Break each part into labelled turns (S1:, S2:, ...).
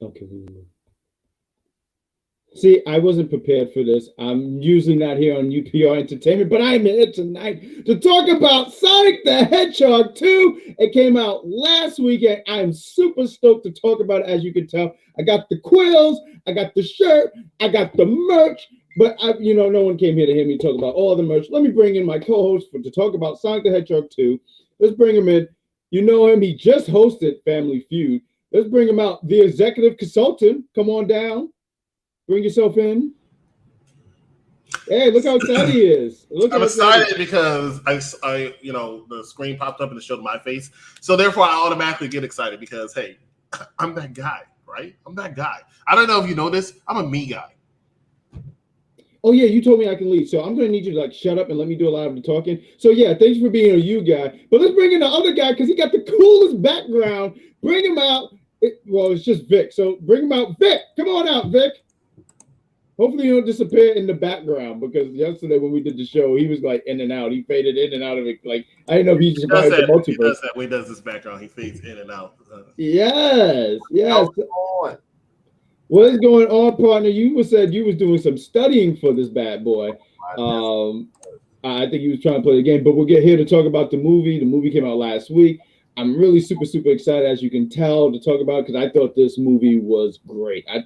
S1: Okay. See, I wasn't prepared for this. I'm usually not here on UPR Entertainment, but I'm here tonight to talk about Sonic the Hedgehog 2. It came out last weekend. I'm super stoked to talk about it, as you can tell. I got the quills, I got the shirt, I got the merch, but no one came here to hear me talk about all the merch. Let me bring in my co-host to talk about Sonic the Hedgehog 2. Let's bring him in. You know him. He just hosted Family Feud. Let's bring him out. The executive consultant. Come on down. Bring yourself in. Hey, look how excited he is.
S2: I'm excited because I the screen popped up and it showed my face. So therefore I automatically get excited because, hey, I'm that guy, right? I'm that guy. I don't know if you know this. I'm a me guy.
S1: Oh, yeah, you told me I can leave. So I'm going to need you to shut up and let me do a lot of the talking. So, yeah, thanks for being a you guy. But let's bring in the other guy because he got the coolest background. Bring him out. It's just Vic. So bring him out. Vic, come on out, Vic. Hopefully you don't disappear in the background because yesterday when we did the show, he was in and out. He faded in and out of it. I didn't know if he just survived the multiverse.
S2: He does that when he does this background. He fades in and out.
S1: Yes. What is going on, partner? You said you was doing some studying for this bad boy. I think he was trying to play the game, but we'll get here to talk about the movie. The movie came out last week. I'm really super, super excited, as you can tell, to talk about because I thought this movie was great. I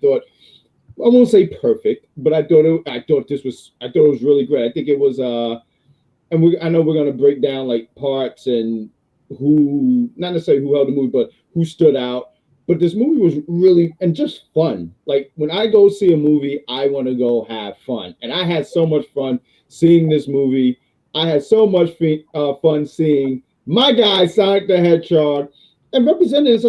S1: won't say perfect, but I thought it was really great. I think it was I know we're gonna break down parts and who, not necessarily who held the movie, but who stood out. But this movie was really and just fun. When I go see a movie, I want to go have fun, and I had so much fun seeing this movie. I had so much fun seeing my guy Sonic the Hedgehog. And represented in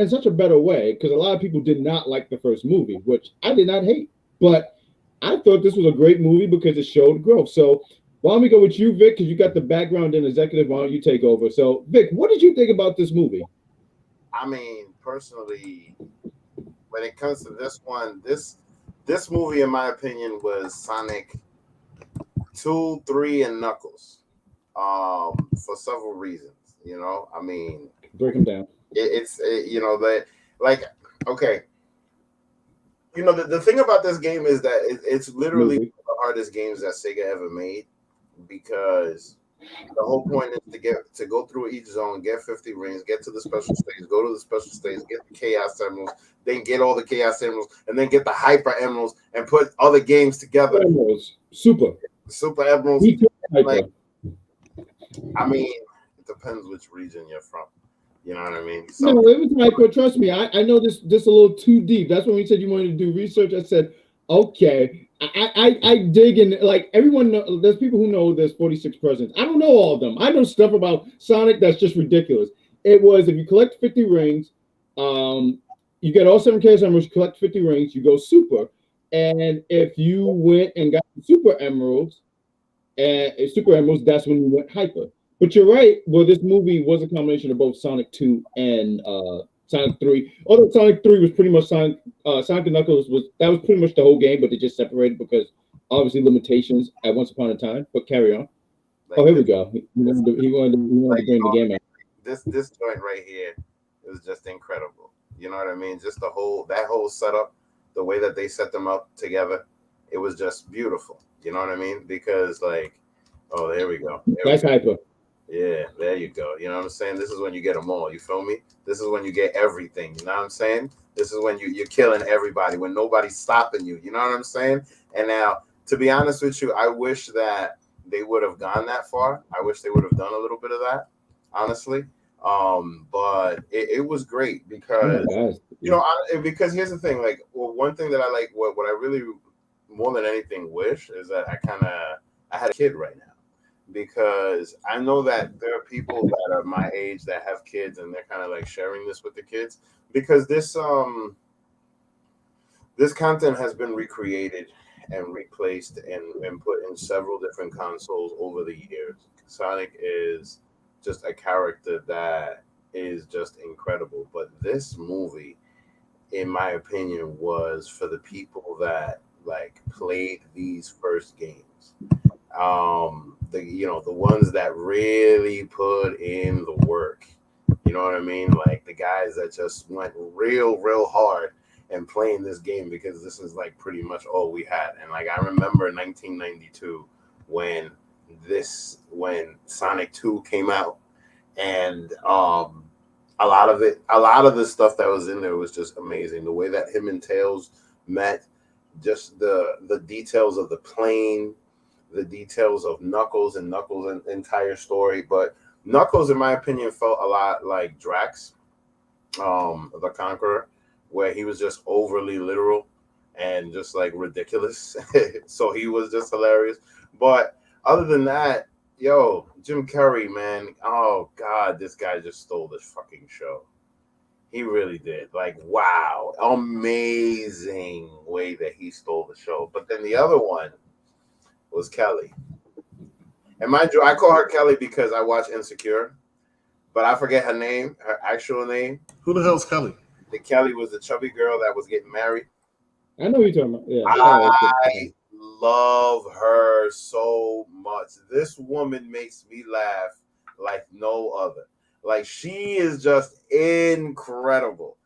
S1: such a better way, because a lot of people did not like the first movie, which I did not hate. But I thought this was a great movie because it showed growth. So why don't we go with you, Vic, because you got the background in executive. Why don't you take over? So, Vic, what did you think about this movie?
S3: I mean, personally, when it comes to this one, this movie, in my opinion, was Sonic 2, 3, and Knuckles for several reasons. I mean,
S1: break them down.
S3: Okay. The thing about this game is that it's literally one of the hardest games that Sega ever made because the whole point is to go through each zone, get 50 rings, get to the special stage, go to the special stage, get the Chaos Emeralds, then get all the Chaos Emeralds, and then get the Hyper Emeralds and put other games together.
S1: Super Emeralds.
S3: I mean, it depends which region you're from. You know what I mean?
S1: No, it was hyper. Trust me, I know this a little too deep. That's when we said you wanted to do research. I said, okay. I dig in. Everyone knows, there's people who know there's 46 presidents. I don't know all of them. I know stuff about Sonic that's just ridiculous. It was if you collect 50 rings, you get all 7 Chaos Emeralds, collect 50 rings, you go super. And if you went and got Super Emeralds, that's when you went hyper. But you're right. Well, this movie was a combination of both Sonic 2 and Sonic 3. Although Sonic 3 was pretty much Sonic and Knuckles was pretty much the whole game, but they just separated because obviously limitations at Once Upon a Time. But carry on. Here we go. He wanted to bring the game out.
S3: This joint right here is just incredible. You know what I mean? Just that whole setup, the way that they set them up together, it was just beautiful. You know what I mean? Because there we go.
S1: That's hyper.
S3: Yeah, there you go. You know what I'm saying? This is when you get them all. You feel me? This is when you get everything. You know what I'm saying? This is when you're killing everybody, when nobody's stopping you. You know what I'm saying? And now, to be honest with you, I wish that they would have gone that far. I wish they would have done a little bit of that, honestly. But it was great
S1: Oh
S3: because
S1: my gosh.
S3: you know, because here's the thing, like, well, one thing that I like, what I really more than anything wish is that I had a kid right now, because I know that there are people that are my age that have kids and they're kind of like sharing this with the kids, because this content has been recreated and replaced and put in several different consoles over the years. Sonic is just a character that is just incredible, but this movie, in my opinion, was for the people that like played these first games. The ones that really put in the work. You know what I mean? Like the guys that just went real hard and playing this game, because this is like pretty much all we had. And like I remember 1992 when when Sonic 2 came out, and a lot of the stuff that was in there was just amazing. The way that him and Tails met, just the details of the plane, the details of Knuckles and Knuckles' entire story. But Knuckles, in my opinion, felt a lot like Drax, the Conqueror, where he was just overly literal and just like ridiculous. So he was just hilarious. But other than that, yo, Jim Carrey, man, oh God, this guy just stole this fucking show. He really did. Like, wow, amazing way that he stole the show. But then the other one was Kelly. And mind you, I call her Kelly because I watch Insecure, but I forget her name, her actual name.
S2: Who the hell's Kelly?
S3: The Kelly was the chubby girl that was getting married.
S1: I know what you're talking about. Yeah.
S3: I love her so much. This woman makes me laugh like no other. Like, she is just incredible.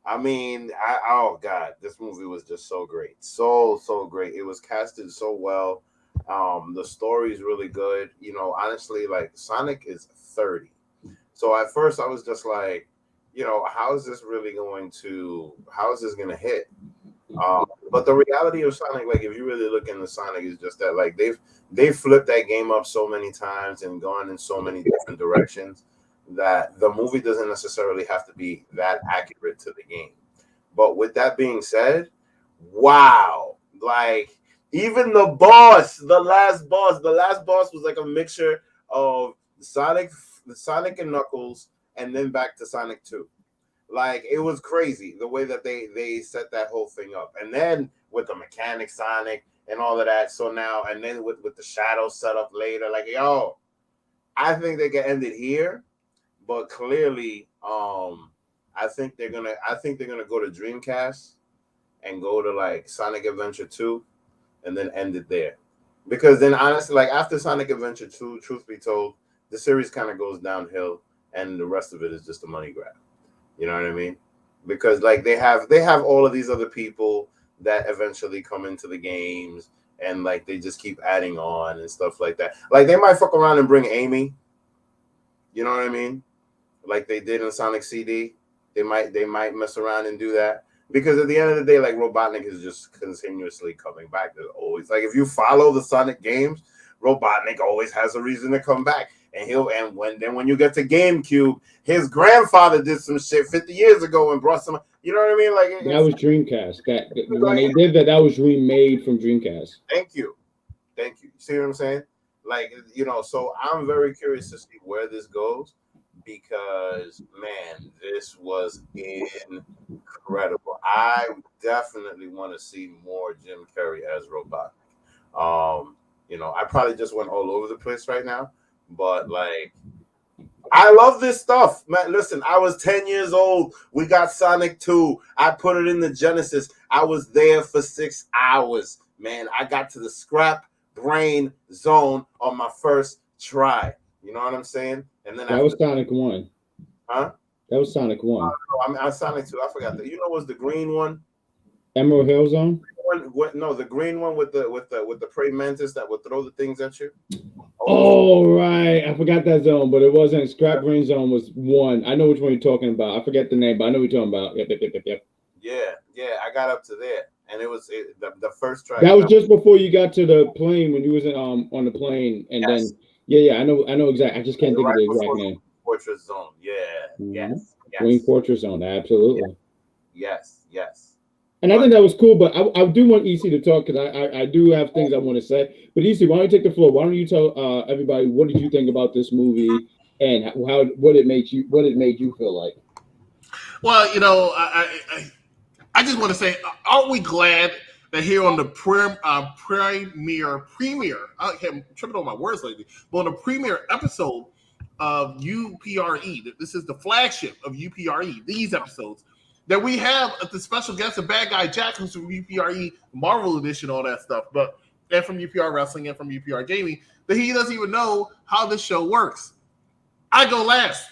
S3: I mean, oh God, this movie was just so great. So great. It was casted so well. The story is really good. You know, honestly, like Sonic is 30. So at first I was just like, you know, how is this gonna hit? But the reality of Sonic, like if you really look into Sonic, is just that like they've flipped that game up so many times and gone in so many different directions that the movie doesn't necessarily have to be that accurate to the game. But with that being said, wow, like even the last boss was like a mixture of the Sonic and Knuckles, and then back to Sonic 2. Like it was crazy the way that they set that whole thing up, and then with the mechanic Sonic and all of that. So now, and then with the shadow set up later, like yo, I think they can end it here, but clearly, I think they're gonna go to Dreamcast and go to like Sonic Adventure 2, and then end it there, because then honestly, like after Sonic Adventure 2, truth be told, the series kind of goes downhill, and the rest of it is just a money grab. You know what I mean? Because like they have all of these other people that eventually come into the games, and like they just keep adding on and stuff like that. Like they might fuck around and bring Amy. You know what I mean? Like they did in Sonic CD. They might mess around and do that. Because at the end of the day, like Robotnik is just continuously coming back. There's always, like, if you follow the Sonic games, Robotnik always has a reason to come back. And when you get to GameCube, his grandfather did some shit 50 years ago and brought some. You know what I mean? Like
S1: that was Dreamcast. When they did that, that was remade from Dreamcast.
S3: Thank you. See what I'm saying? Like, you know, so I'm very curious to see where this goes, because man, this was incredible. I definitely want to see more Jim Carrey as Robotnik. You know, I probably just went all over the place right now, but like, I love this stuff, man. Listen, I was 10 years old. We got Sonic 2. I put it in the Genesis. I was there for 6 hours, man. I got to the scrap brain zone on my first try. You know what I'm saying? And then
S1: that was Sonic 1.
S3: Huh?
S1: That was Sonic 1.
S3: I'm Sonic 2. I forgot that. You know, was the green one?
S1: Emerald Hill Zone?
S3: No, the green one with the praying mantis that would throw the things at you.
S1: Oh, right. I forgot that zone, but it wasn't. Scrap Brain Zone was 1. I know which one you're talking about. I forget the name, but I know what you're talking about. Yep.
S3: Yeah. I got up to there, and it was the first try.
S1: That was just before you got to the plane, when you was on the plane, and yes. Then I know exactly. I just can't think of the exact name.
S3: Before Fortress Zone. Yeah. Yes.
S1: Green Fortress Zone. Absolutely.
S3: Yes.
S1: And I think that was cool, but I do want EC to talk because I do have things I want to say. But EC, why don't you take the floor? Why don't you tell everybody what did you think about this movie and what it made you feel like?
S2: Well, you know, I just want to say, aren't we glad that here on the premiere, I'm tripping on my words lately, but on the premiere episode of UPRE, this is the flagship of UPRE, these episodes, that we have the special guest, the bad guy Jack, who's from UPRE Marvel Edition, all that stuff, and from UPR Wrestling and from UPR Gaming, that he doesn't even know how this show works. I go last.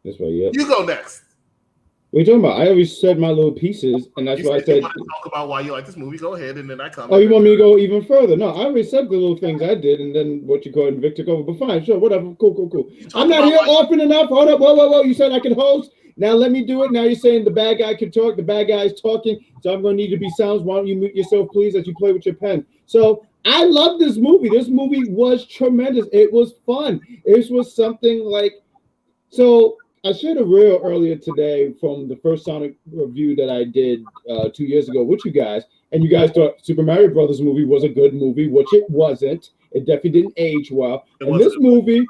S1: That's right, yeah.
S2: You go next.
S1: What are you talking about? I always said my little pieces, and that's why I said.
S2: You want to talk about why you like this movie? Go ahead, and then I come.
S1: Oh, you want me to go even further? No, I already said the little things I did, and then what you call it, Vic took over. But fine, sure, whatever. Cool. I'm not here often enough. Hold up, whoa. You said I could host. Now let me do it. Now you're saying the bad guy can talk. The bad guy is talking, so I'm going to need to be silent. Why don't you mute yourself, please, as you play with your pen? So I love this movie. This movie was tremendous. It was fun. It was something like so. I shared a reel earlier today from the first Sonic review that I did 2 years ago with you guys, and you guys thought Super Mario Brothers movie was a good movie, which it wasn't. It definitely didn't age well. And this movie,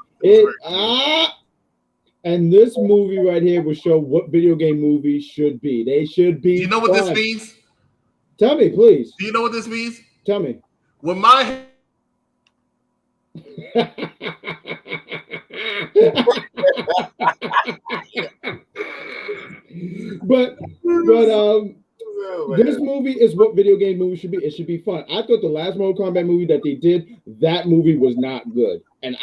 S1: and this movie right here will show what video game movies should be. They should be.
S2: Do you know what this means?
S1: Tell me, please.
S2: Do you know what this means?
S1: Tell me.
S2: When my
S1: but this movie is what video game movies should be. It should be fun. I thought the last Mortal Kombat movie that they did, that movie was not good. And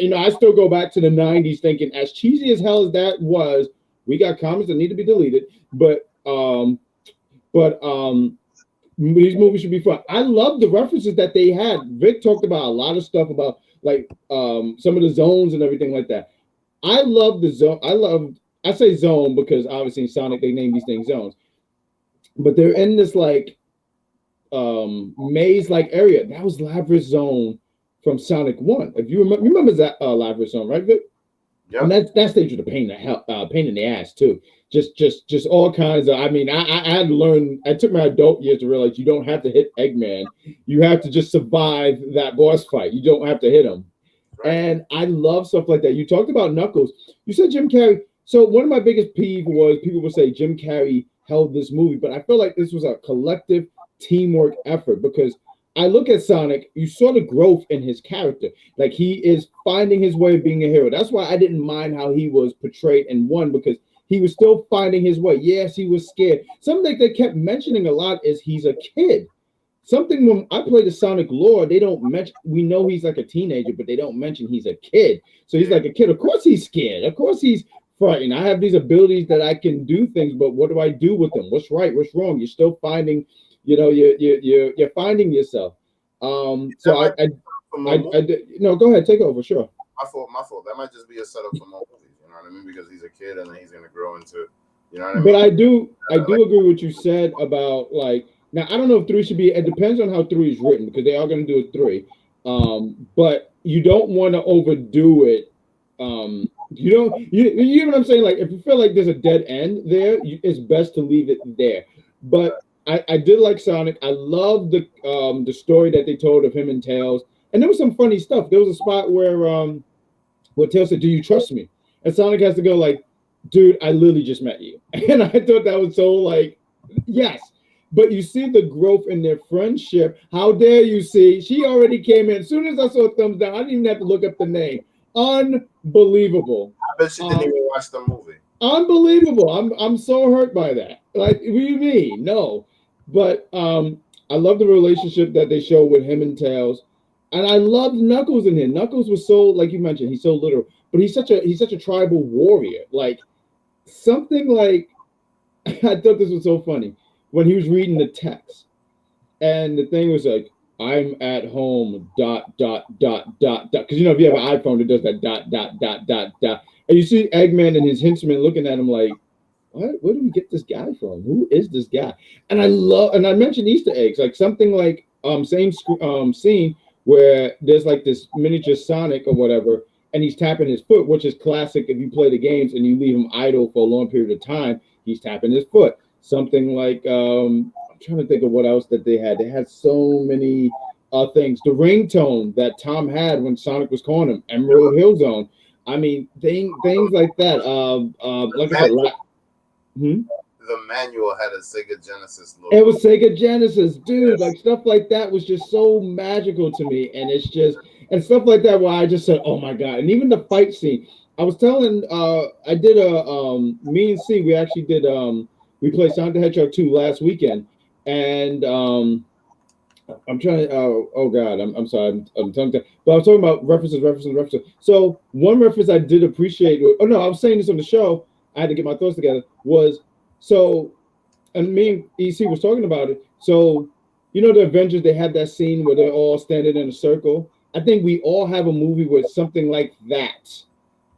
S1: you know, I still go back to the 90s thinking, as cheesy as hell as that was, we got comments that need to be deleted. But these movies should be fun. I love the references that they had. Vic talked about a lot of stuff about like some of the zones and everything like that. I love the zone. I say zone because obviously in Sonic they name these things zones, but they're in this like maze-like area. That was Labyrinth Zone from Sonic 1. If you remember that Labyrinth Zone, right, Vic? Yeah. And that stage was a pain in the ass too. Just all kinds of. I mean, I had to learn. I took my adult years to realize you don't have to hit Eggman. You have to just survive that boss fight. You don't have to hit him. Right. And I love stuff like that. You talked about Knuckles. You said Jim Carrey. So one of my biggest peeves was people would say Jim Carrey held this movie, but I feel like this was a collective teamwork effort because I look at Sonic, you saw the growth in his character. Like he is finding his way of being a hero. That's why I didn't mind how he was portrayed in 1 because he was still finding his way. Yes, he was scared. Something they kept mentioning a lot is he's a kid. Something when I play the Sonic lore, they don't mention, we know he's like a teenager, but they don't mention he's a kid. So he's like a kid. Of course he's scared. Of course he's frightened. I have these abilities that I can do things, but what do I do with them? What's right? What's wrong? You're still finding, you know, you're finding yourself. So I no, go ahead, take over. Sure.
S3: My fault. That might just be a setup for more movies. You know what I mean? Because he's a kid and then he's gonna grow into, you know what I mean?
S1: But I do agree with what you said about like. Now I don't know if 3 should be. It depends on how 3 is written because they are gonna do a 3. But you don't want to overdo it. You know what I'm saying? Like if you feel like there's a dead end there, it's best to leave it there. But I did like Sonic. I love the story that they told of him and Tails. And there was some funny stuff. There was a spot where Tails said, "Do you trust me?" And Sonic has to go like, "Dude, I literally just met you." And I thought that was so like, yes. But you see the growth in their friendship. How dare you see? She already came in. As soon as I saw a thumbs down, I didn't even have to look up the name. Unbelievable.
S3: I bet she didn't even watch the movie.
S1: Unbelievable. I'm so hurt by that. Like, what do you mean? No. But I love the relationship that they show with him and Tails. And I loved Knuckles in here. Knuckles was so, like you mentioned, he's so literal. But he's such a tribal warrior. Like, something like, I thought this was so funny. When he was reading the text. And the thing was like, I'm at home, ... Because, you know, if you have an iPhone, it does that ... And you see Eggman and his henchmen looking at him like, what? Where do we get this guy from? Who is this guy? And I mentioned Easter eggs, like something like same scene where there's like this miniature Sonic or whatever, and he's tapping his foot, which is classic. If you play the games and you leave him idle for a long period of time, he's tapping his foot. Something like I'm trying to think of what else that they had. They had so many things. The ringtone that Tom had when Sonic was calling him, Emerald Hill Zone. I mean, things like that. Like I said,
S3: the manual had a Sega Genesis logo.
S1: It was Sega Genesis, dude. Yes. Like stuff like that was just so magical to me, and it's just and stuff like that where I just said, "Oh my god!" And even the fight scene. I was telling, I did me and C. We actually did we played Sonic the Hedgehog 2 last weekend, and I'm trying. Oh god, I'm sorry. I'm tongue tied. But I was talking about references. So one reference I did appreciate. Oh no, I was saying this on the show. I had to get my thoughts together. And me and EC was talking about it. So, you know, the Avengers, they had that scene where they're all standing in a circle. I think we all have a movie where it's something like that.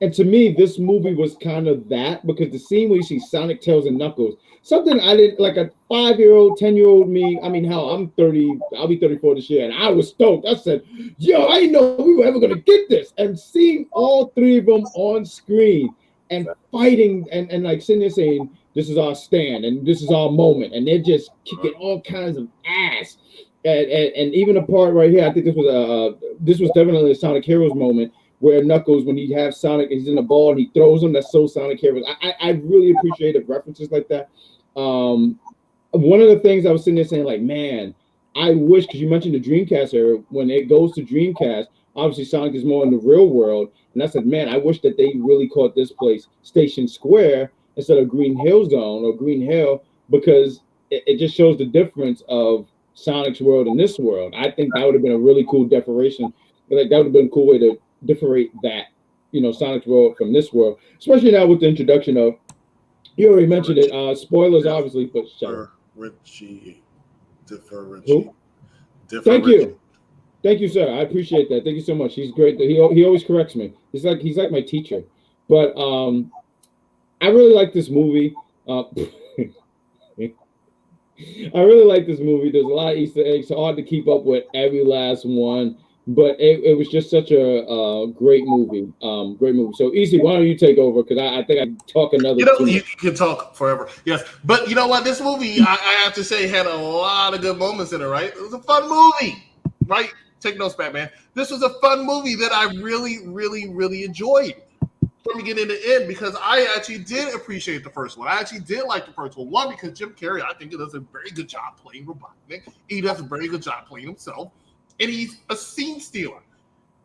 S1: And to me, this movie was kind of that, because the scene where you see Sonic, Tails, and Knuckles, something I didn't, like a 5-year-old, 10-year-old me. I mean, hell, I'm 30, I'll be 34 this year, and I was stoked. I said, yo, I didn't know we were ever going to get this. And seeing all three of them on screen and fighting and like sitting there saying, this is our stand and this is our moment, and they're just kicking all kinds of ass. And even a part right here, I think this was definitely a Sonic Heroes moment where Knuckles, when he has Sonic and he's in the ball and he throws him, that's so Sonic Heroes. I really appreciated references like that. One of the things I was sitting there saying, like, man, I wish, because you mentioned the Dreamcast era, when it goes to Dreamcast, obviously Sonic is more in the real world, and I said, man, I wish that they really called this place Station Square instead of Green Hill Zone or Green Hill, because it just shows the difference of Sonic's world and this world. I think that would have been a really cool decoration. Like, that would have been a cool way to differentiate that, you know, Sonic's world from this world, especially now with the introduction of, you already mentioned it, spoilers, obviously, but Thank you. Thank you, sir. I appreciate that. Thank you so much. He's great. He always corrects me. He's like my teacher. But I really like this movie. I really like this movie. There's a lot of Easter eggs. It's hard to keep up with every last one, but it was just such a great movie. Great movie. So, Easy, why don't you take over? Because I think I can talk another.
S2: You can talk forever. Yes, but you know what? This movie, I have to say, had a lot of good moments in it. Right? It was a fun movie. Right? Take notes, Batman. This was a fun movie that I really, really, really enjoyed from beginning to end, because I actually did appreciate the first one. I actually did like the first one. One, because Jim Carrey, I think, he does a very good job playing Robotnik. He does a very good job playing himself. And he's a scene stealer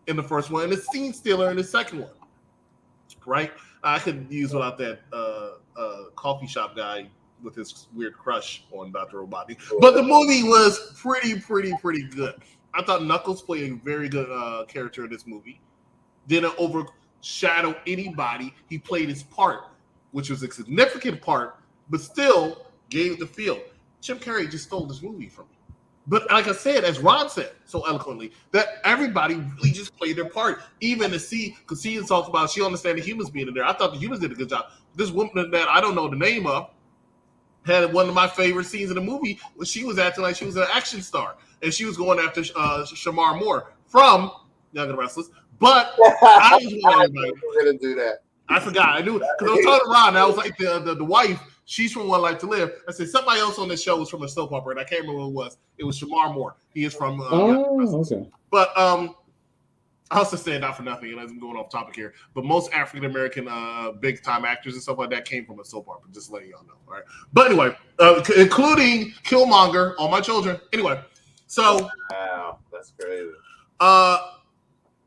S2: in the first one and a scene stealer in the second one. Right? I could use without that coffee shop guy with his weird crush on Dr. Robotnik. But the movie was pretty good. I thought Knuckles played a very good character in this movie. Didn't overshadow anybody. He played his part, which was a significant part, but still gave the feel. Jim Carrey just stole this movie from me. But like I said, as Ron said so eloquently, that everybody really just played their part. Even to see, because she talked about, she understands the humans being in there. I thought the humans did a good job. This woman that I don't know the name of had one of my favorite scenes in the movie when she was acting like she was an action star. And she was going after Shamar Moore from Young and Restless. But I was
S3: going to do that.
S2: I forgot. I knew it. Because I was talking to Ron, and I was like, the wife, she's from One Life to Live. I said, somebody else on this show was from a soap opera, and I can't remember who it was. It was Shamar Moore. He is from
S1: okay.
S2: But I also said, not for nothing, and I'm going off topic here, but most African-American big-time actors and stuff like that came from a soap opera, just letting y'all know. All right. But anyway, including Killmonger, All My Children. Anyway, so.
S3: Wow, that's crazy.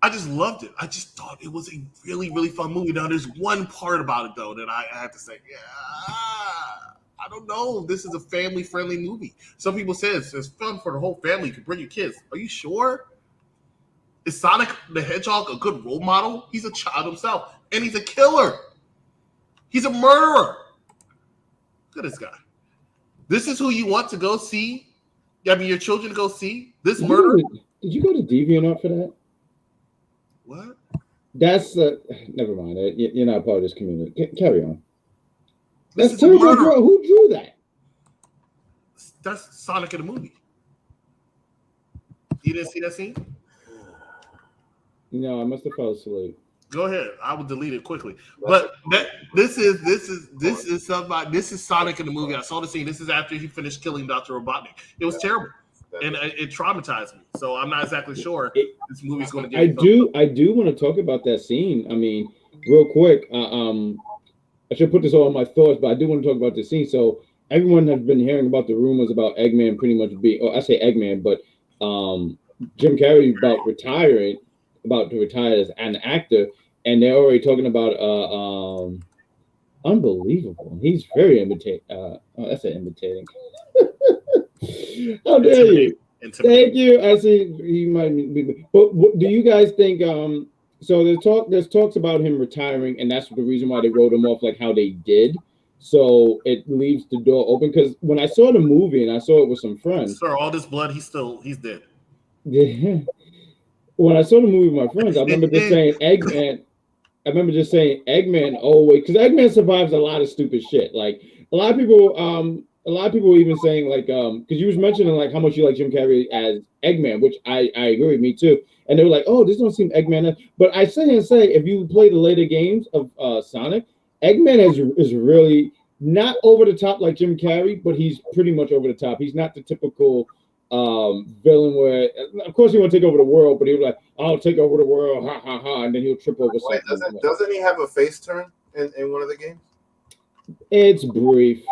S2: I just loved it. I just thought it was a really, really fun movie. Now, there's one part about it, though, that I have to say, I don't know. This is a family-friendly movie. Some people say it's fun for the whole family. You can bring your kids. Are you sure? Is Sonic the Hedgehog a good role model? He's a child himself, and he's a killer. He's a murderer. Look at this guy. This is who you want to go see? I mean, your children to go see? This murderer?
S1: Did you go to DeviantArt for that?
S2: What?
S1: That's never mind. You're not part of this community. Carry on. That's terrible, bro. Who drew that?
S2: That's Sonic in the movie. You didn't see that scene?
S1: No, I must have fell asleep.
S2: Go ahead. I will delete it quickly. But this is somebody. This is Sonic in the movie. I saw the scene. This is after he finished killing Dr. Robotnik. It was terrible, and it traumatized me. So I'm not exactly sure this movie's going to get.
S1: I do want to talk about that scene. I mean, real quick. I should put this all in my thoughts, but I do want to talk about the scene. So everyone has been hearing about the rumors about Eggman pretty much being. Oh, I say Eggman, but Jim Carrey about to retire as an actor. And they're already talking about unbelievable. He's very imitating. That's an imitating. How dare you? Thank you. I see he might be. But do you guys think? So there's talks about him retiring, and that's the reason why they wrote him off like how they did. So it leaves the door open because when I saw the movie and I saw it with some friends,
S2: sir, all this blood, he's dead.
S1: Yeah. When I saw the movie with my friends, I remember just saying Eggman. I remember just saying Eggman always, because Eggman survives a lot of stupid shit. Like a lot of people were even saying like, because you was mentioning like how much you like Jim Carrey as Eggman, which I agree with me too. And they were like, oh, this don't seem Eggman. But I say if you play the later games of Sonic, Eggman is really not over the top like Jim Carrey, but he's pretty much over the top. He's not the typical villain where, of course, he want to take over the world, but he was like, "I'll take over the world, ha ha ha," and then he'll trip over something.
S3: Doesn't he have a face turn in one of the games?
S1: It's brief.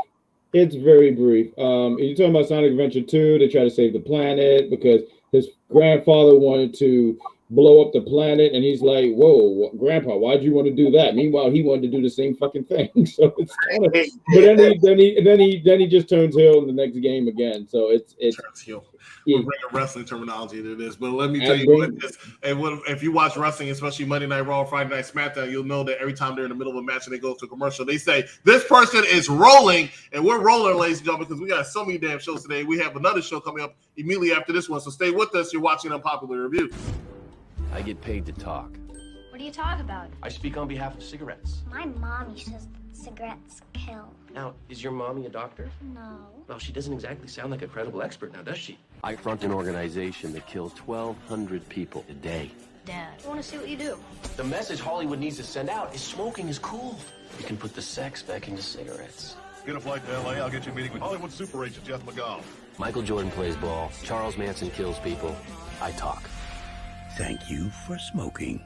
S1: It's very brief. You're talking about Sonic Adventure 2. They try to save the planet because his grandfather wanted to blow up the planet, and he's like, "Whoa, Grandpa, why'd you want to do that?" Meanwhile, he wanted to do the same fucking thing. So it's kind of. But then he just turns heel in the next game again. So it's
S2: turns heel. We'll bring a wrestling terminology to this, but let me tell you what this. If you watch wrestling, especially Monday Night Raw, Friday Night SmackDown, you'll know that every time they're in the middle of a match and they go to a commercial, they say this person is rolling, and we're rolling, ladies and gentlemen, because we got so many damn shows today. We have another show coming up immediately after this one, so stay with us. You're watching Unpopular Review.
S4: I get paid to talk.
S5: What do you talk about?
S4: I speak on behalf of cigarettes.
S5: My mommy says cigarettes kill.
S4: Now, is your mommy a doctor?
S5: No.
S4: Well, she doesn't exactly sound like a credible expert now, does she? I front an organization that kills 1,200 people a day.
S5: Dad, I want to see what you do.
S4: The message Hollywood needs to send out is smoking is cool. You can put the sex back into cigarettes.
S6: Get a flight to L.A., I'll get you a meeting with Hollywood super agent Jeff McGowan.
S4: Michael Jordan plays ball. Charles Manson kills people. I talk.
S7: Thank you for smoking.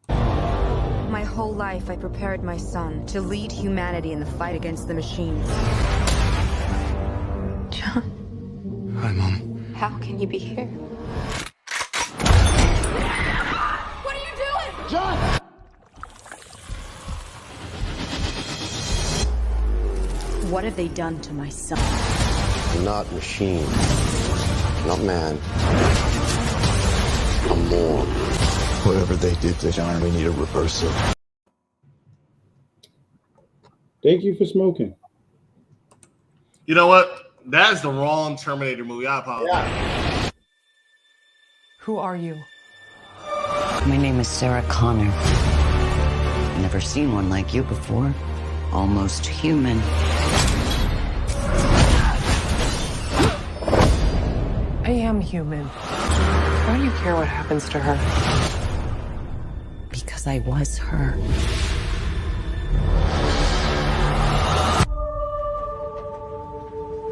S8: My whole life, I prepared my son to lead humanity in the fight against the machines. John.
S7: Hi, Mom.
S8: How can you be here?
S5: What are you doing?
S7: John!
S8: What have they done to my son?
S9: Not machine. Not man. I'm more.
S7: Whatever they did to John, we need a reversal.
S1: Thank you for smoking.
S2: You know what? That's the wrong Terminator movie. I apologize.
S3: Yeah.
S10: Who are you?
S11: My name is Sarah Connor. I've never seen one like you before. Almost human.
S10: I am human. Why do you care what happens to her?
S11: Because I was her.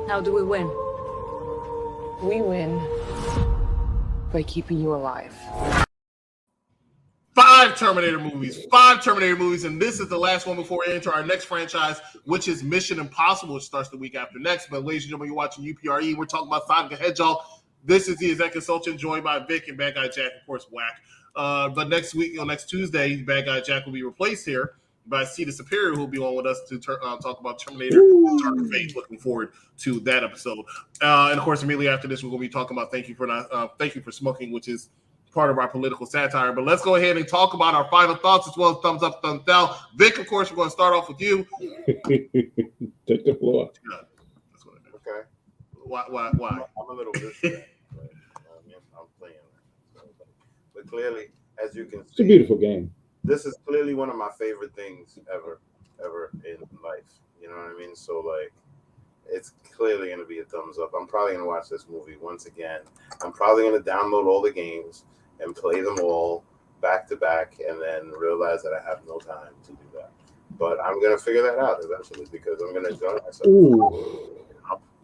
S8: How do we win?
S10: We win by keeping you alive.
S2: 5 Terminator movies, and this is the last one before we enter our next franchise, which is Mission Impossible, which starts the week after next. But ladies and gentlemen, you're watching UPRE. We're talking about Sonic the Hedgehog. This is the executive consultant, joined by Vic and Bad Guy Jack, of course, whack. But next week, next Tuesday, Bad Guy Jack will be replaced here by Cedar Superior, who will be on with us to talk about Terminator Dark Fate. Looking forward to that episode. And of course, immediately after this, we're going to be talking about Thank You for Smoking, which is part of our political satire. But let's go ahead and talk about our final thoughts as well as thumbs up, thumbs down. Vic, of course, we're going to start off with you.
S1: Take the floor.
S2: Yeah, that's what I do.
S3: Okay.
S2: Why?
S3: I'm a little distant. I'm playing that. But clearly, as you can see,
S1: It's a beautiful game.
S3: this is clearly one of my favorite things ever in life. You know what I mean? So like, it's clearly going to be a thumbs up. I'm probably going to watch this movie once again. I'm probably going to download all the games and play them all back to back, and then realize that I have no time to do that. But I'm gonna figure that out eventually because I'm gonna enjoy myself.
S1: Ooh,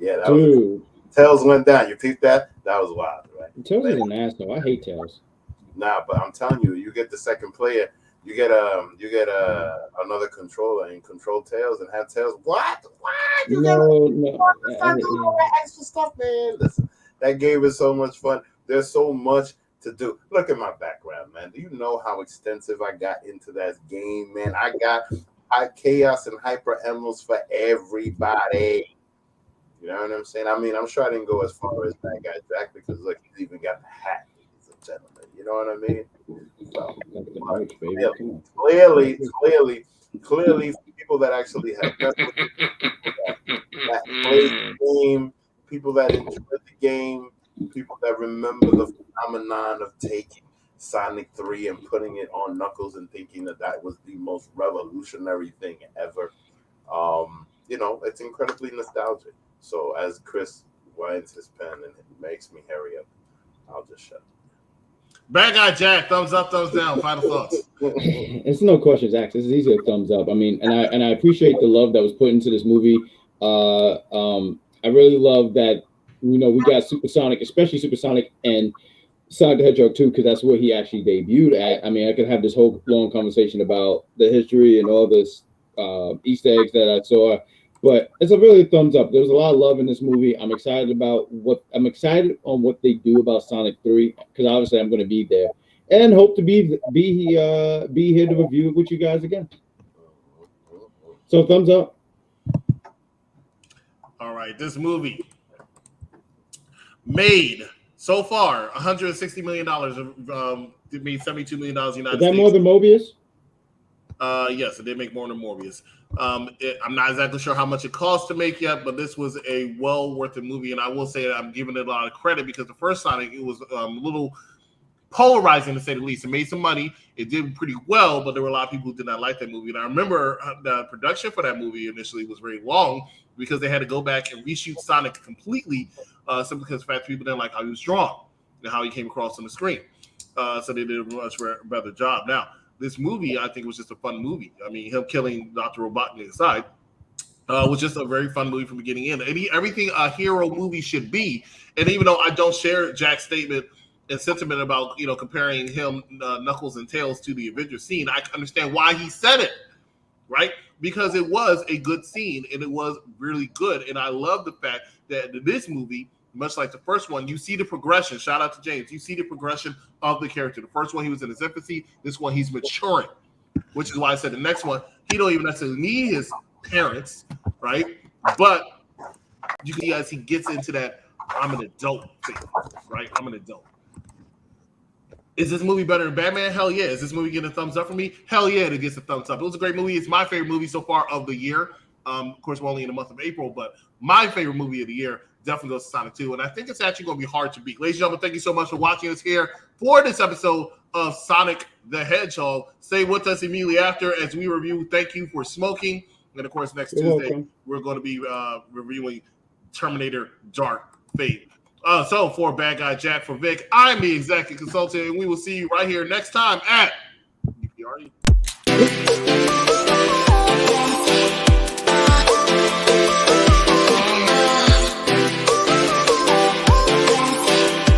S3: Yeah, that
S1: dude.
S3: Tails went down. You peeped that? That was wild, right?
S1: Tails is an asshole. I hate Tails.
S3: Nah, but I'm telling you, you get the second player, you get another controller and control Tails and have Tails. What? You start doing all that extra stuff, man. Listen, that game is so much fun. There's so much to do. Look at my background, man. Do you know how extensive I got into that game, man? I got chaos and hyper emeralds for everybody. You know what I'm saying? I mean, I'm sure I didn't go as far as that guy Jack because look, he's even got the hat, ladies and gentlemen. You know what I mean? So, clearly, people that actually have that play the game, people that enjoy the game, people that remember the phenomenon of taking Sonic 3 and putting it on Knuckles and thinking that was the most revolutionary thing ever. You know, it's incredibly nostalgic. So as Chris winds his pen and makes me hurry up, I'll just shut up.
S2: Bad Guy Jack, thumbs up, thumbs down. Final thoughts.
S1: It's no questions asked. This is easy a thumbs up. I mean, and I appreciate the love that was put into this movie. I really love that. You know, we got Supersonic, especially Supersonic and Sonic the Hedgehog 2, because that's where he actually debuted at. I mean, I could have this whole long conversation about the history and all this Easter eggs that I saw. But it's a really thumbs up. There's a lot of love in this movie. I'm excited on what they do about Sonic 3 because obviously I'm going to be there and hope to be here to review it with you guys again. So thumbs up.
S2: All right, this movie made so far $160 million. It made $72 million United States.
S1: Is that more than Mobius?
S2: Yes, it did make more than Morbius. I'm not exactly sure how much it cost to make yet, but this was a well worth it movie, and I will say that I'm giving it a lot of credit because the first Sonic, it was a little polarizing to say the least. It made some money, it did pretty well, but there were a lot of people who did not like that movie. And I remember the production for that movie initially was very long because they had to go back and reshoot Sonic completely, simply because the fact people didn't like how he was drawn and how he came across on the screen. So they did a much better job. Now, this movie, I think, was just a fun movie. I mean, him killing Dr. Robotnik aside was just a very fun movie from beginning in. Everything a hero movie should be. And even though I don't share Jack's statement and sentiment about, you know, comparing him, Knuckles and Tails to the Avengers scene, I understand why he said it, right? Because it was a good scene and it was really good. And I love the fact that in this movie, much like the first one, you see the progression. Shout out to James. You see the progression of the character. The first one, he was in his infancy. This one, he's maturing, which is why I said the next one, he don't even necessarily need his parents, right? But you can see as he gets into that, I'm an adult thing, right? I'm an adult. Is this movie better than Batman? Hell yeah. Is this movie getting a thumbs up for me? Hell yeah, it gets a thumbs up. It was a great movie. It's my favorite movie so far of the year. Of course, we're only in the month of April, but my favorite movie of the year definitely goes to Sonic 2, and I think it's actually going to be hard to beat. Ladies and gentlemen, thank you so much for watching us here for this episode of Sonic the Hedgehog. Stay with us immediately after as we review Thank You for Smoking, and of course, next Tuesday, we're going to be reviewing Terminator Dark Fate. So for Bad Guy Jack, for Vic, I'm the executive consultant, and we will see you right here next time at